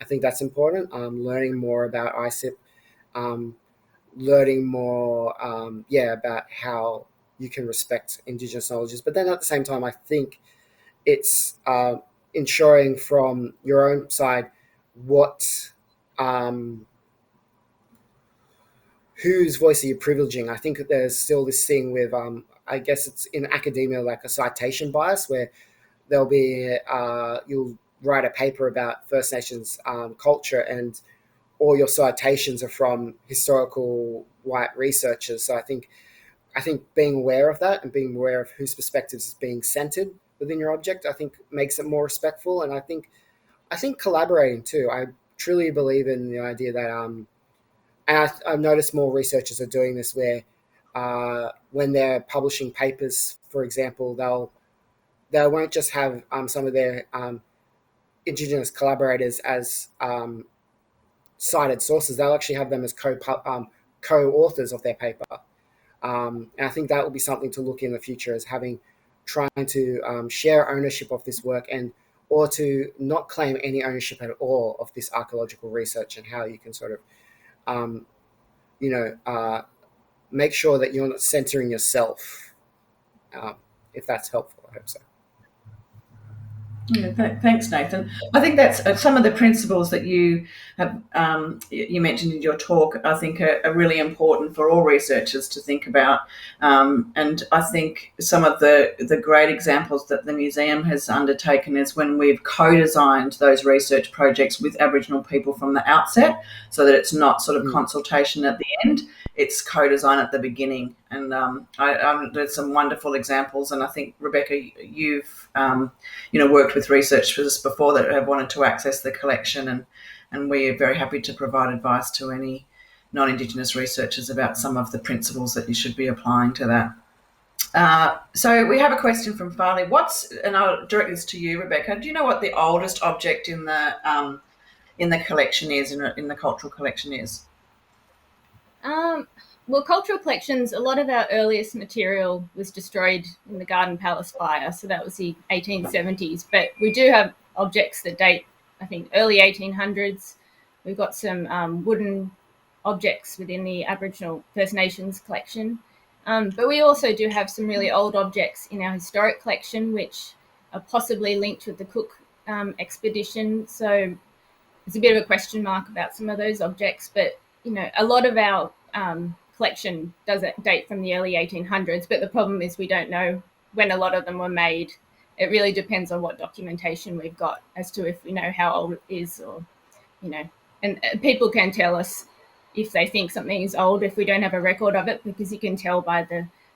I think that's important. Learning more about ICIP, learning more, about how you can respect Indigenous knowledges. But then at the same time, I think it's ensuring from your own side whose voice are you privileging. I think that there's still this thing with, I guess it's in academia, like a citation bias, where there'll be, you'll write a paper about First Nations culture, and all your citations are from historical white researchers. So I think being aware of that and being aware of whose perspectives is being centered within your object, I think makes it more respectful. And I think collaborating too. I truly believe in the idea that, and I've noticed more researchers are doing this, where when they're publishing papers, for example, they won't just have some of their Indigenous collaborators as cited sources. They'll actually have them as co-authors of their paper. And I think that will be something to look in the future, as trying to share ownership of this work, and or to not claim any ownership at all of this archaeological research, and how you can sort of, make sure that you're not centering yourself. If that's helpful, I hope so. Yeah, thanks, Nathan. I think that's some of the principles that you have you mentioned in your talk. I think are really important for all researchers to think about, and I think some of the great examples that the museum has undertaken is when we've co-designed those research projects with Aboriginal people from the outset, so that it's not sort of consultation at the end. It's co-design at the beginning, and there's some wonderful examples. And I think, Rebecca, you've worked with researchers before that have wanted to access the collection, and we are very happy to provide advice to any non-Indigenous researchers about some of the principles that you should be applying to that. So we have a question from Farley. And I'll direct this to you, Rebecca. Do you know what the oldest object in the collection is, in the cultural collection is? Well, cultural collections, a lot of our earliest material was destroyed in the Garden Palace fire, so that was the 1870s. But we do have objects that date, I think, early 1800s. We've got some wooden objects within the Aboriginal First Nations collection. But we also do have some really old objects in our historic collection, which are possibly linked with the Cook expedition. So there's a bit of a question mark about some of those objects, but a lot of our collection does date from the early 1800s, but the problem is we don't know when a lot of them were made. It really depends on what documentation we've got as to if we know how old it is, or, and people can tell us if they think something is old if we don't have a record of it, because you can tell by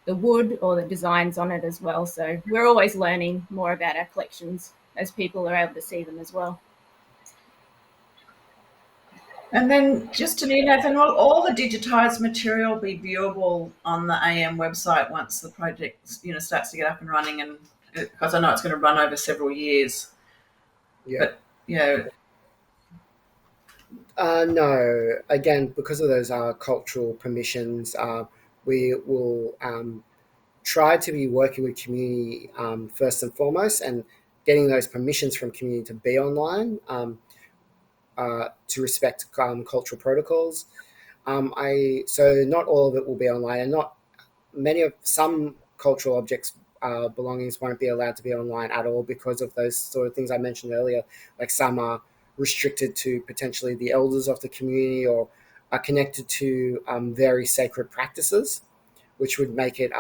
the wood or the designs on it as well. So we're always learning more about our collections as people are able to see them as well. And then just to me, Nathan, will all the digitised material be viewable on the AM website once the project, starts to get up and running? And because I know it's going to run over several years. Yeah. But no. Again, because of those cultural permissions, we will try to be working with community first and foremost, and getting those permissions from community to be online. To respect cultural protocols. So not all of it will be online, and some cultural objects belongings won't be allowed to be online at all because of those sort of things I mentioned earlier. Like some are restricted to potentially the elders of the community, or are connected to very sacred practices, which would make it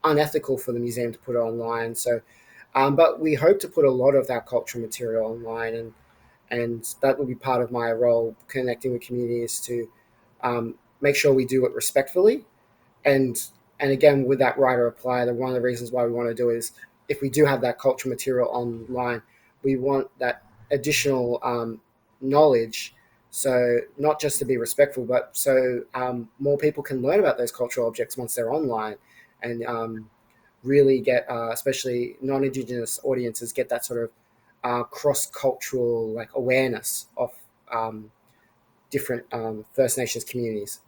unethical for the museum to put it online. So, but we hope to put a lot of that cultural material online, and that will be part of my role, connecting with communities, to make sure we do it respectfully. And again, with that right or apply, one of the reasons why we want to do it is, if we do have that cultural material online, we want that additional knowledge. So not just to be respectful, but so more people can learn about those cultural objects once they're online, and really get, especially non-Indigenous audiences, get that sort of cross-cultural awareness of different First Nations communities.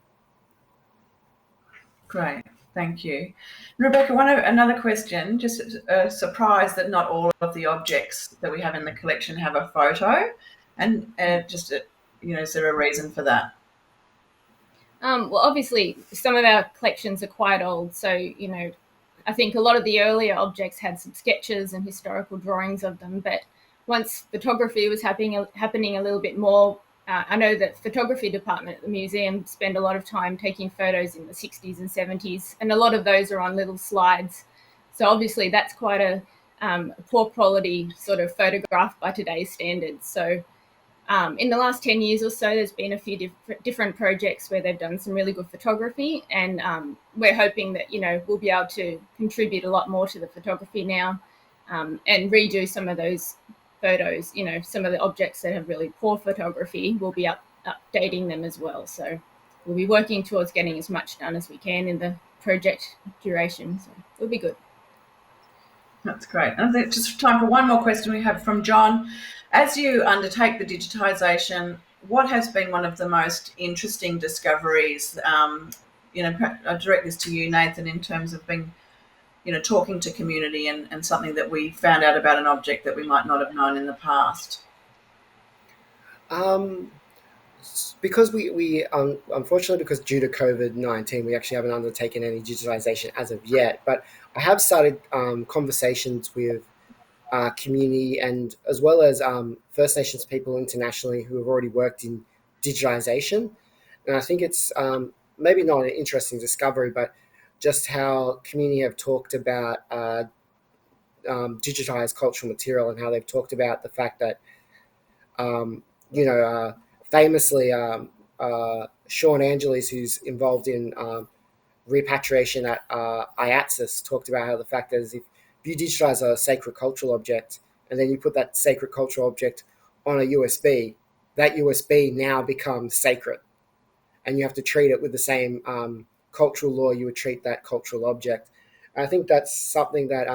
Great, thank you. Rebecca, another question, just surprised that not all of the objects that we have in the collection have a photo, and is there a reason for that? Well, obviously, some of our collections are quite old, so, I think a lot of the earlier objects had some sketches and historical drawings of them, but once photography was happening a little bit more, I know that photography department at the museum spend a lot of time taking photos in the 60s and 70s, and a lot of those are on little slides. So obviously that's quite a poor quality sort of photograph by today's standards. So in the last 10 years or so, there's been a few different projects where they've done some really good photography, and we're hoping that, we'll be able to contribute a lot more to the photography now, and redo some of those photos. Some of the objects that have really poor photography, we'll be updating them as well. So we'll be working towards getting as much done as we can in the project duration. So it'll be good. That's great. I think just time for one more question we have from John. As you undertake the digitisation, what has been one of the most interesting discoveries? I direct this to you, Nathan, in terms of being talking to community and something that we found out about an object that we might not have known in the past? Because we unfortunately, because due to COVID-19, we actually haven't undertaken any digitization as of yet. But I have started conversations with community and as well as First Nations people internationally who have already worked in digitization. And I think it's maybe not an interesting discovery, but just how community have talked about digitized cultural material and how they've talked about the fact that, famously, Sean Angeles, who's involved in repatriation at IATSIS, talked about how the fact that if you digitize a sacred cultural object and then you put that sacred cultural object on a USB, that USB now becomes sacred. And you have to treat it with the same cultural law you would treat that cultural object. And I think that's something that,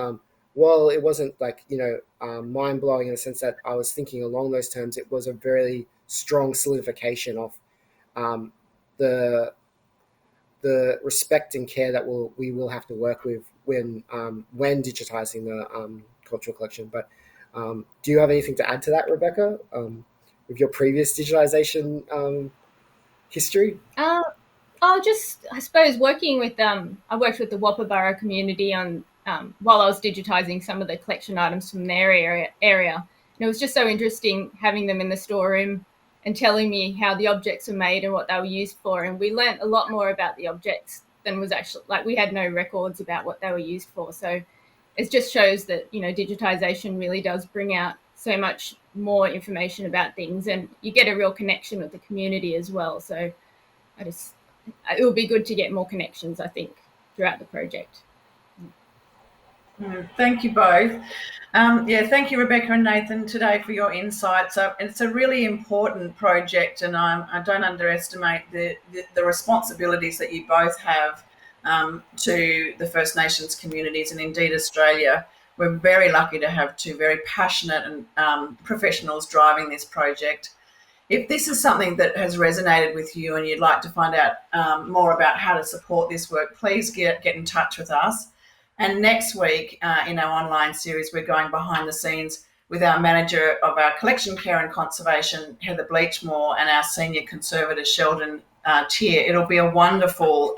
while it wasn't mind blowing in the sense that I was thinking along those terms, it was a very strong solidification of the respect and care that we will have to work with when digitizing the cultural collection. But do you have anything to add to that, Rebecca, with your previous digitization history? I suppose working with I worked with the Wapabara community on while I was digitizing some of the collection items from their area. And it was just so interesting having them in the storeroom and telling me how the objects were made and what they were used for. And we learnt a lot more about the objects than was actually, we had no records about what they were used for. So it just shows that, digitization really does bring out so much more information about things, and you get a real connection with the community as well. So it will be good to get more connections, I think, throughout the project. Thank you both. Thank you, Rebecca and Nathan, today for your insights. It's a really important project, and I don't underestimate the responsibilities that you both have to the First Nations communities and indeed Australia. We're very lucky to have two very passionate and professionals driving this project. If this is something that has resonated with you and you'd like to find out more about how to support this work, please get in touch with us. And next week in our online series, we're going behind the scenes with our manager of our collection care and conservation, Heather Bleachmore, and our senior conservator, Sheldon Tier. It'll be a wonderful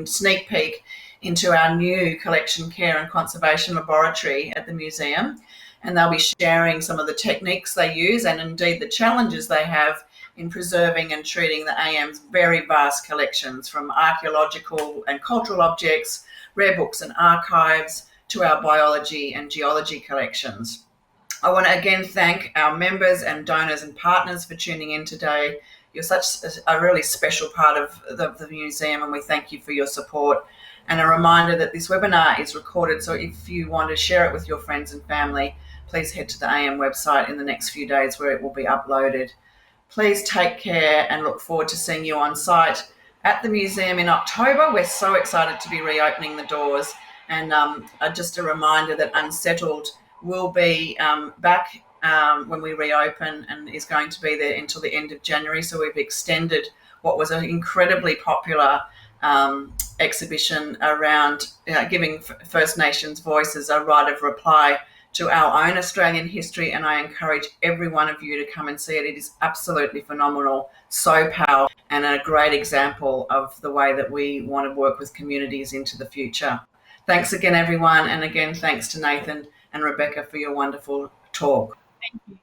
sneak peek into our new collection care and conservation laboratory at the museum. And they'll be sharing some of the techniques they use and indeed the challenges they have in preserving and treating the AM's very vast collections, from archaeological and cultural objects, rare books and archives, to our biology and geology collections. I want to again thank our members and donors and partners for tuning in today. You're such a really special part of the museum, and we thank you for your support. And a reminder that this webinar is recorded, so if you want to share it with your friends and family, please head to the AM website in the next few days where it will be uploaded. Please take care and look forward to seeing you on site at the museum in October. We're so excited to be reopening the doors. And just a reminder that Unsettled will be back when we reopen and is going to be there until the end of January. So we've extended what was an incredibly popular exhibition around giving First Nations voices a right of reply to our own Australian history, and I encourage every one of you to come and see it. It is absolutely phenomenal, so powerful, and a great example of the way that we want to work with communities into the future. Thanks again, everyone, and again, thanks to Nathan and Rebecca for your wonderful talk. Thank you.